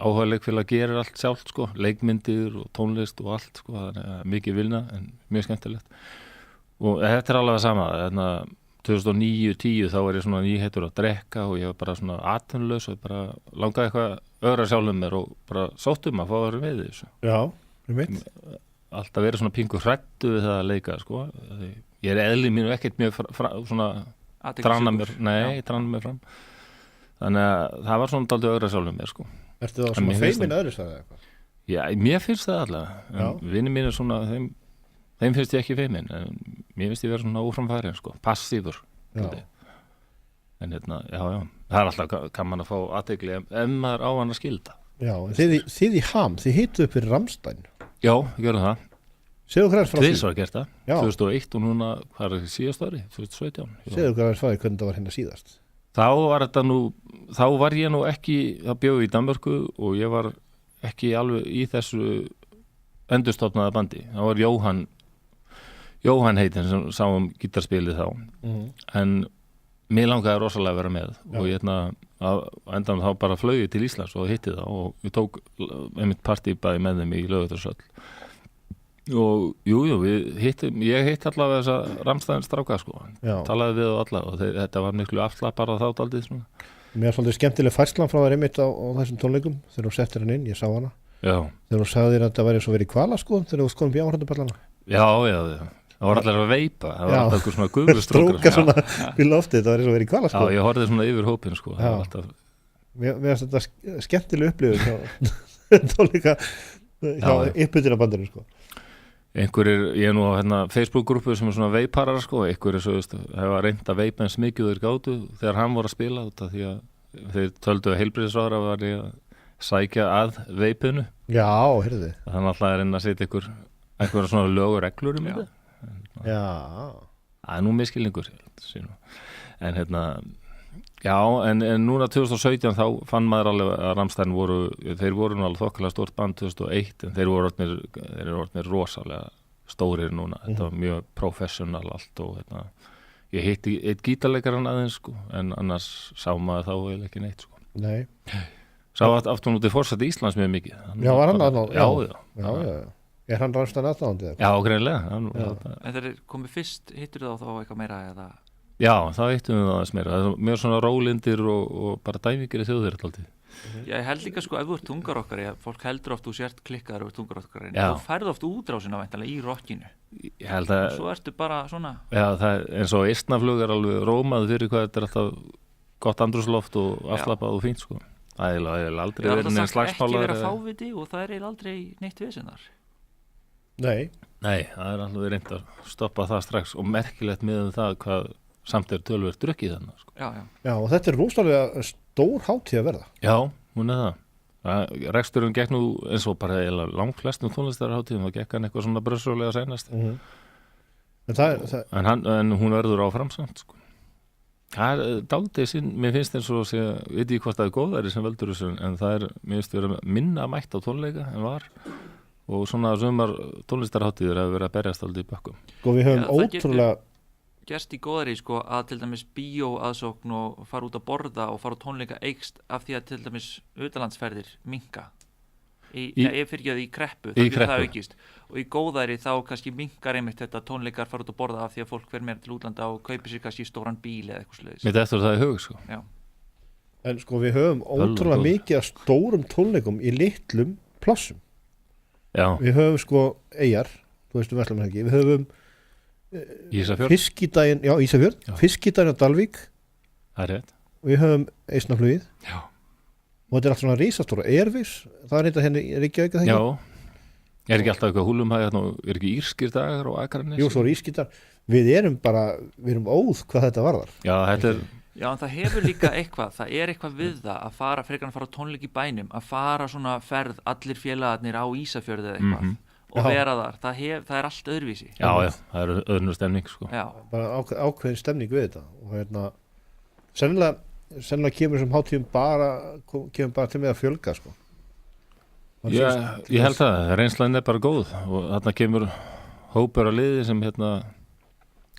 áhuga leikfélag gerir allt sjálft sko, leikmyndir og tónlist og allt sko, það er mikið vilna en mjög skemmtilegt og þetta er alveg það sama, 2009-10 þá var ég svona nýheitur að drekka og ég var bara svona atvinnulaus og bara langaði eitthvað öðra sjálfum mér og bara sóttum að fá að vera með þessu. Já, mitt. Alltaf verið svona pingu hrættu við það að leika, sko. Ég er eðli mínu ekkert mjög svona trana mér fram. Þannig að það var svona dálítið öðra sjálfum mér, sko. Ertu þá svona feimin öðru sagði eitthvað? Já, mér finnst það allavega. Vinir mín er svona þeim finnst ég ekki feimin en mér finnst ég vera svona óframfærin sko, passífur en já, það er alltaf gaman að fá athygli ef maður á hann að skilda. Já, þið í ham, þið hittu upp fyrir Rammstein. Já, gerum það. Segðu hvað frá því. Þið var gert það, 2001 og núna, hvað er síðast ári, 2017. Segðu hvað frá því hvernig það var hérna síðast. Þá var ég nú ekki, það bjóði í Danmörku og ég var ekki alveg í þessu endurstofnaða bandi. Það var Jóhann heitin sem sá gítarspilið þá en mér langaði rosalega að vera með og ég endan þá bara flög ég til Íslands og hitti það og ég tók einmitt partýbæði með þeim í Laugardalshöll og ég hitt allavega þessa Rammstein stráka sko, talaði við og alla og þetta var miklu afslappara þá daldið svona. Mér er svolítið skemmtileg færslan frá þér einmitt á þessum tónleikum þegar þú settir hann inn, ég sá hana. Já. Þegar þú sagði þér að þetta væri svo verið í Hvala sko þegar þú skoðum bjáhrændupallana. Já. Það var allir að veipa, það var alltaf eitthvað svona gufustrókar. Stróka svona í loftið, það var eins og verið í Hvala sko. Já, ég horfði svona yfir hópin sko. Mér finnst þetta skemmtileg upplifun hjá tónleika hjá uppbytunarbandinu sko. Ég er nú á Facebook-grúpu sem er svona veiparar sko, einhverjir svo hefa reynt að veipa eins mikið þeir gátu þegar hann voru að spila út af því að þeir töldu að heilbrigðisráðherra var að sækja að veipinu. Já, heyrðu. Þannig alltaf að reyna að setja einhverja svona lög og reglur um þetta. Já. Það er nú miskilningur en en núna 2017 þá fann maður alveg að Rammstein þeir voru nú alveg þokkalega stórt band 2001 en þeir eru orðnir rosalega stórir núna, þetta var mjög professional allt og ég hitti eitt gítarleikaran aðeins sko en annars sá maður þá eiginlega ekki neitt sko. Nei. Sá aftur núti forseti Íslands mjög mikið. Já, var hann aðnáð? Já. Er hann Rammstein aðnáðandi? Já, greinlega. En þeir komið fyrst, hittur þá eitthvað meira eða? Já, þá hittum við það aðeins meira. Það er mjög svona rólindir og bara dæmingir í þjóðir alltaf. Ég held líka sko ef þú ert tungarokkari, fólk heldur oft þú sért klikkaður og tungarokkari, þú færð oft útrásina væntanlega í rockinu. Ég held að og svo ertu bara svona. Já, það eins og eistnaflug alveg rómað fyrir hvað þetta alltaf gott andrúsloft og afslappað og fínt sko. Það aldrei verið neins slagsmála. Ekki vera fáviti og það aldrei neitt vesennar. Nei, það alltaf reynd að stoppa það strax og merkilegt með það hvað samt töluvert drukkið þannig sko. Já, og þetta rosalega stór hátíð að verða. Já, hún það. Reksturinn gekk nú eins og bara langflestum tónlistarhátíðum, það gekk hann eitthvað svona brössulega seinast. En hún verður áfram samt sko. Það dálítið sinn, mér finnst eins og segja, veit ég hvort það góðæri sem veldur þessu, en það mér finnst vera minna mætt á tónleika en var, og svona sumar tónlistarhátíður hefur verið að berjast aldrei í bökkum. Og við höfum ótrúlega gerst í góðæri sko að til dæmis bíóaðsókn og fara út að borða og fara á tónleika eykst af því að til dæmis utanlandsferðir minnka í kreppu, það aukist og í góðæri þá kannski minkar einmitt þetta tónleikar fara út að borða af því að fólk fer meira til útlanda og kaupir sér kannski stóran bíl eða eitthvað svoleiðis. Mér eftir það í hug sko. Já. En sko við höfum ótrúlega mikið af stórum tónleikum í litlum plássum. Já. Við höfum sko Eyjar, þú veistum Vestlandshelgi, við höfum Ísafjörð, Ísafjörð, Fiskidaginn á Dalvík, það rétt, og við höfum Eistnaflugið, og þetta allt svona risastóra Airways, það þetta hérna í Reykjavík það ekki? Já, ekki alltaf eitthvað húlumhæg, ekki írskir dagar og Akranes? Jú, svo írskir dagar, við erum óð hvað þetta varðar. Já, þetta Já, en það hefur líka eitthvað við það að fara, frekar að fara á tónleik í bænum, að fara svona ferð allir félagarnir á Ísafjörð eða eitthvað. Og vera þar, það allt öðruvísi. Já, það öðru stemning sko. Já. Bara ákveðin stemning við þetta og sennilega kemur sem hátíðum kemur bara til með að fjölga sko. Ég held það, reynslan bara góð og þarna kemur hópur á liði sem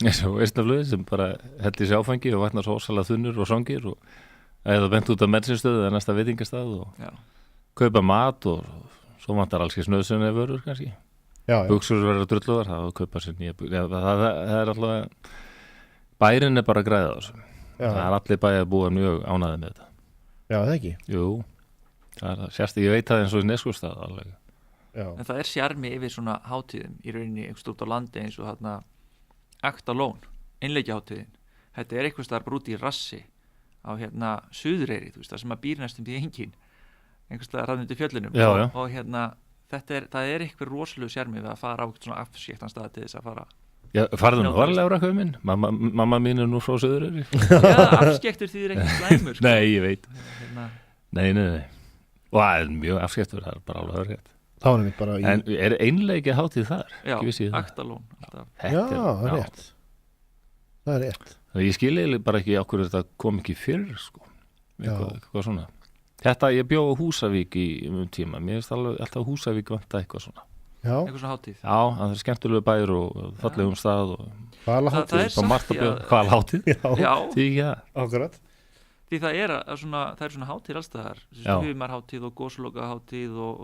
eins og Eistnaflugið sem bara hellir sér áfengi og vatnar svo ósalega þunnur og svangir og eða bent út á mensinstöðu eða næsta veitingastað og kaupa mat og svo vantar alls ekki snöðsynni vörur kannski. Buxur verður drulluðar, það kaupa sér nýja það alltaf bærin bara að græða þessu. Það allir bæði að búa mjög ánæði með þetta. Já, það ekki? Jú, það sérst, ég veit það eins og í Neskúrstað alveg. En það sjarmi yfir svona hátíðum í rauninni einhvers út á landi eins og þarna Aktalón, einleikjahátíðin. Þetta eitthvað staðar bara út í rassi á Suðureyri, þú veist, það sem að býr næstum því engin einhvers staðar rafn undir fjöllunum og það eitthvað rosalegu sjarmi við að fara á svona afskektan stað til þess að fara. Já, farðu nú varlega úr eitthvað minn, mamma mín nú frá Suðureyri. Já, afskektur þýðir ekki slæmur. Nei, ég veit. Nei. Og það mjög afskektur, það bara alveg örgætt. En einleiki hátíð þar? Já, Aktalón. Já, það rétt. Það rétt. Ég skilji bara ekki okkur þetta kom ekki fyrr sko. Eitthvað svona. Þetta, ég bjó á Húsavík í tíma, mér finnst alltaf Húsavík vanta eitthvað svona. Já. Eitthvað svona hátíð. Já, það skemmtilegu bæur og fallegum stað og Hvalhátíð. Já. Því ekki það. Akkurat. Því það er svona hátíð alls staðar, humarhátíð og góslokahátíð og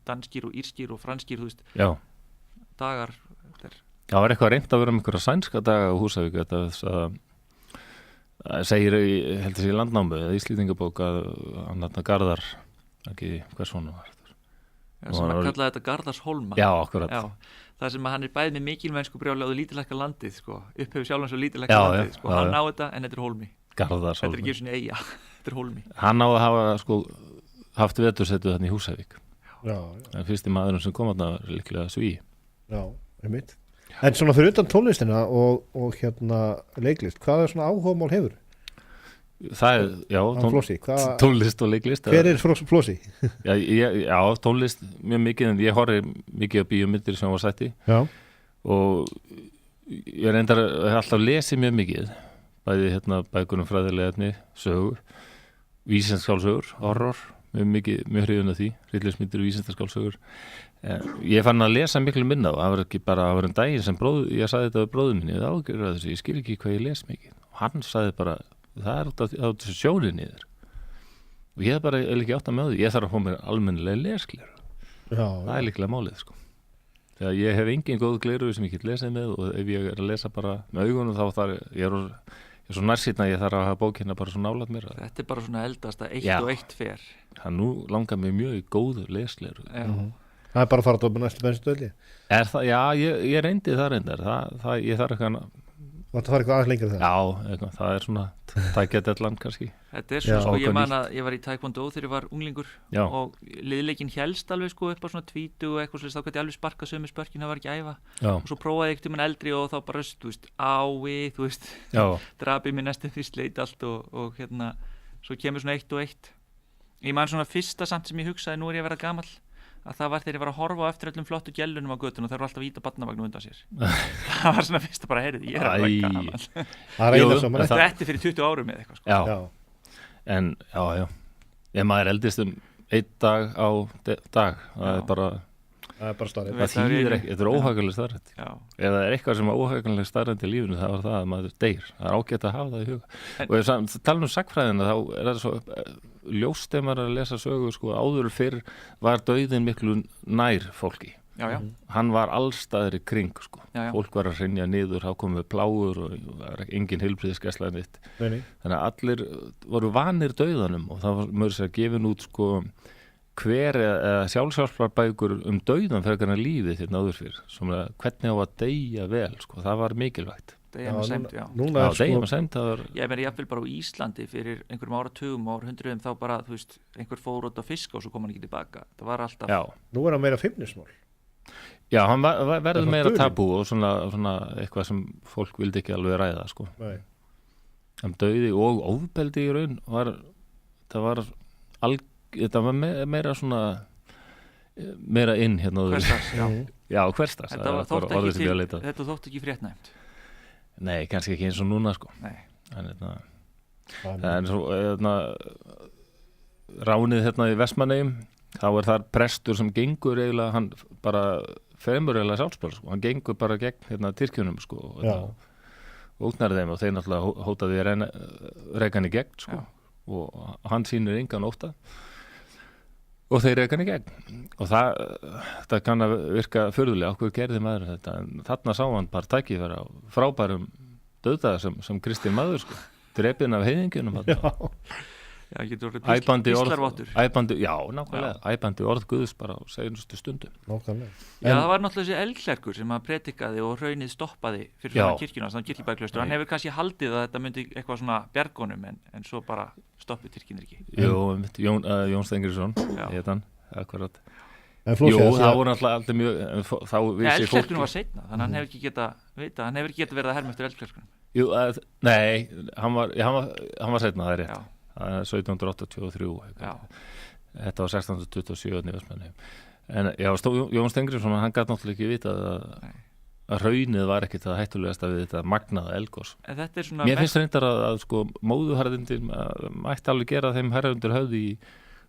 danskir og írskir og franskir, þú veist. Já. Dagar. Já, það eitthvað reynt að vera með einhverja sænska daga á Húsavík, þetta segir, heldur sig í landnámu eða Íslendingabók að hann Garðar, ekki hvers svona var þetta. Sem að kalla þetta Garðarshólma. Já, akkurat. Já, það sem að hann bæði með mikilmennsku brjáli og lítillækka landið, sko, upphefur sjálfan svo lítillækka landið, sko, hann á þetta en þetta hólmi. Garðarshólmi. Þetta ekki svona eyja, þetta hólmi. Hann á að hafa, sko, haft vetursetu þarna í Húsavík. Já. En fyrsti maðurinn sem kom þarna var líklega Sví. Já, einmitt. En svona fyrir utan tónlistina og leiklist, hvað svona áhugamál hefur? Það Flossi, tónlist og leiklist. Hver Flossi? Já, tónlist mjög mikið, en ég horfi mikið á bíómyndir sem var sætti. Já. Og ég reyndar alltaf lesið mjög mikið, bæði bækunum fræðilega efni, sögur, vísindaskálsögur, horror, mjög hrifin af því, hryllingsmyndir, vísindaskálsögur. Ég fann að lesa miklu minna og það var ekki bara að vera en daginn sem ég sagði þetta við bróðum minni, það ágjörði þessu, ég skil ekki hvað ég les mikið og hann sagði bara, það út af þessu sjónið niður og ég bara ekki átt að með því, ég þarf að fá mér almennilega lesgleru. Það líklega málið sko. Þegar ég hef engin góð gleru sem ég get lesið með og ef ég að lesa bara með augunum þá svo nærsýtna ég þarf að hafa bókina bara svo nálægt mér. Þetta bara svona eldast að 1 og 1 fer. Það nú langar mér mjög í góðu lesleru. Það bara að fara á næstu bensinstöðli. Það, já, ég reyndi það reyndar. Ég þarf eitthvað Það fara eitthvað aðeins lengur það? Já, það svona tækjadellan kannski. Þetta svona, ég man að ég var í taekwondo þegar ég var unglingur og liðleikin hélst alveg upp á svona 20 og eitthvað þá gæti ég alveg sparkað sömu spörkin, það var ekki að æfa. Og svo prófaði ég ekkert mann eldri og þá bara, drapið mér næstum því sleit allt og svo kemur svona 1 og 1. Ég man svona fyrsta samt sem ég hugsaði, nú ég að vera gamall, að það var þegar ég var að horfa á eftir öllum flottu gellunum á göttunum og þeir eru alltaf að íta barnavagnu undan sér. Það var svona fyrst að bara, heyrðu, ég að vera gaman. Þetta er fyrir 20 árum eða eitthvað, Já. En, já. Ef maður eldist 1 dag á dag, það er bara starrið. Það þýðir ekki, þetta er óhagganleg starrið. Ef það er eitthvað sem er óhagganleg starrið í lífinu, það var það að maður deyr. Það er ágætt að hafa það í huga. Og ef við talum sagnfræðina, þá er það svo ljóst ef maður að lesa sögu, áður fyrr var dauðinn miklu nær fólki. Hann var allstaðir í kring, Fólk var að hrynja niður, þá komið plágur og engin heilbrigðisgæsla neitt. Þannig að allir voru vanir dauðanum og það var mörg sér að gefin út hver eða sjálfsjálfarbækur dauðan frekar en lífið hérna áður fyrr. Svona hvernig á að deyja vel, það var mikilvægt. Deyja með sæmd, deyja með sæmd, það var... Ég meina jafnvel bara á Íslandi fyrir einhverjum áratugum, árhundruðum, þá bara, einhver fór út á fiska og svo kom hann ekki tilbaka. Það var alltaf... Já, nú er hann meira feimnismál. Já, hann verður meira tabú og svona eitthvað sem fólk vildi ekki alveg ræða, Dauði og ofbeldi í raun þetta var meira svona meira inn hérna. Hversdags, Já, hversdags. Þetta þótti ekki fréttnæmt. Nei, kannski ekki eins og núna, Nei. En svo, ránið hérna í Vestmannaeyjum, þá er þar prestur sem gengur eiginlega, hann bara fremur eiginlega sjálfsbæl, hann gengur bara gegn Tyrkjunum, og ógnar þeim og þeir náttúrulega hótaði reka hann í gegn, og hann sýnir engan ótta og þeir reka hann í gegn og það kann að virka furðulega, okkur gerði maður þetta, en þarna sá hann bara tækifæri á frábærum dauðdaga sem kristinn maður, drepinn af heiðingjunum. Já, getur orðið píslarvottur. Já, nákvæmlega, æpandi orð Guðs bara á seinustu stundum. Nákvæmlega. Já, það var náttúrulega þessi eldklerkur sem að predikaði og hraunið stoppaði fyrir svona kirkjuna, svona kirkjubæklaustur. Hann hefur kannski haldið að þetta myndi eitthvað svona bjargonum, en svo bara stoppið kirkjunir ekki. Jón Stengriðsson, hétan, akkurat. Jú, það voru alltaf mjög, þá vissi fólk... Eldklerkunum var seinna, þannig hann hefur ekki getað verið að herma eftir eldklerkunum. Jú, nei, hann var seinna, það er rétt. 1783 þetta var 1627 í Vestmannaeyjum. En Jón Stengriðsson, hann gat náttúrulega ekki vitað að hraunið var ekkit það hættulegasta við þetta magnaða eldgos. Mér finnst reyndar að móðuharðindir mætti alveg gera þeim herrundir höfði í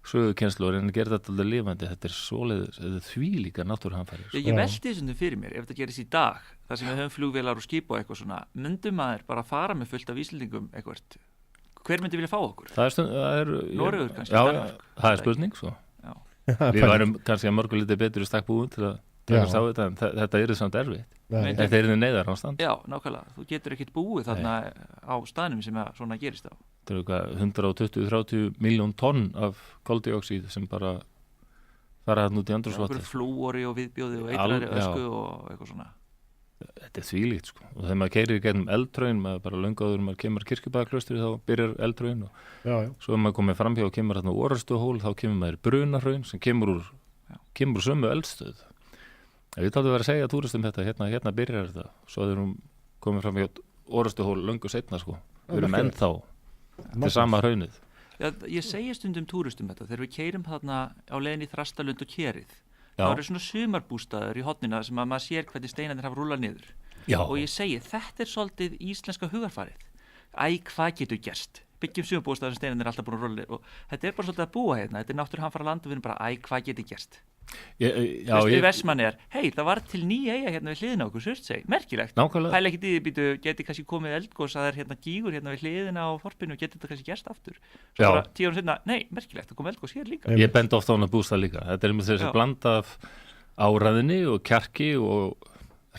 sögukennslu og reyna að gera þetta alveg lifandi. Þetta er svoleiðis, þvílíkar náttúruhamfarir. Ég velti þessu fyrir mér, ef þetta gerist í dag, þar sem við höfum flugvélar og skip og eitthvað svona, myndum maður bara fara með fullt af Íslendingum eitthvað. Hver myndi vilja fá okkur? Noregur kannski? Já, það er spurning, Við værum kannski að mörgu litið betur í stakk búin til að takast á þetta, en þetta er samt erfitt. Þetta er neyðar ástand. Já, nákvæmlega. Þú getur ekkert búið þarna á staðnum sem svona gerist á. Þetta er 120-130 miljón tonn af koldíoxíð sem bara fara þarna út í andrúmsloftið. Flúori og viðbjóði og eitrari ösku og eitthvað svona. Þetta er þvílíkt, og þegar maður keyrir í gegnum eldhraun, maður bara löngu áður maður kemur Kirkjubæjarklaustri, þá byrjar eldhraun og svo maður komið framhjá og kemur þarna Orrustuhól, þá kemur maður Brunahraun sem kemur úr sömu eldstöð. Við þáttum að vera að segja túristum þetta, hérna byrjar þetta, svo þegar hún komið framhjá Orrustuhól löngu seinna, við erum ennþá til sama hraunið. Já, ég segi stundum túristum þetta, þegar við keyrum þarna á leiðinni í Þrastalund og Kerið. Það eru svona sumarbústaður í hornina sem að maður sér hvernig steinarnir hafa rúlað niður. Og ég segi, þetta er svolítið íslenska hugarfarið. Hvað getur gerst? Byggjum sumarbústaður sem steinarnir er alltaf búin að rúla niður. Og þetta er bara svolítið að búa hérna. Þetta er náttúruhamfara land og við erum bara, hvað getur gerst? Í Vestmannaeyjum það var til ný eyja hérna við hliðina á okkur, Surtsey, merkilegt. Pæla ekkert í því, geti kannski komið eldgos að það er hérna gígur hérna við hliðina á þorpinu og geti þetta kannski gerst aftur. Svo bara 10 árum seinna, nei, merkilegt, það kom eldgos hér líka. Ég bendi ofta á hana bústað líka. Þetta er með þessi blanda af áræðinni og kjarki og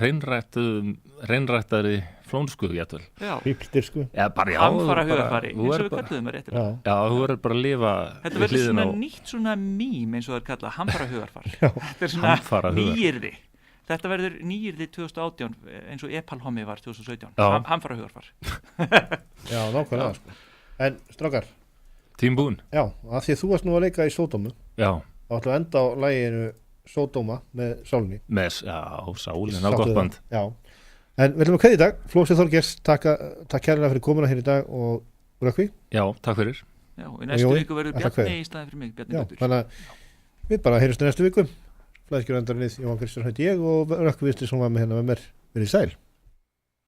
hreinrættari flónsku jætvel. Fíldirsku. Hamfara hugarfari, eins og við kalluðum það réttilega. Já, þú verður bara að lifa. Þetta verður svona nýtt svona mím eins og það er kallað hamfara hugarfar. Þetta er svona nýyrði. Þetta verður nýyrði 2018 eins og Epalhomi var 2017. Hamfara hugarfar. Já, nákvæmlega sko. En strákar. Tím búinn. Já, af því að þú varst nú að leika í Sódómu. Já. Þá ætlum við enda á laginu Sódóma með Sálinni. Sálin, á gott band. Já, en við ætlum að kveðja í dag. Flósi Þorgers, takk kærlega fyrir komuna hér í dag og Rökkvi. Já, takk fyrir. Já, og í næstu viku verður Bjarni í staðin fyrir mig, Bjarni Gautur. Þannig að við bara heyrjumst í næstu viku. Flæðskjöröndarnið, Jóhann Kristján heiti ég og Rökkvi Vistri sem var með hérna með mér. Verið sæl.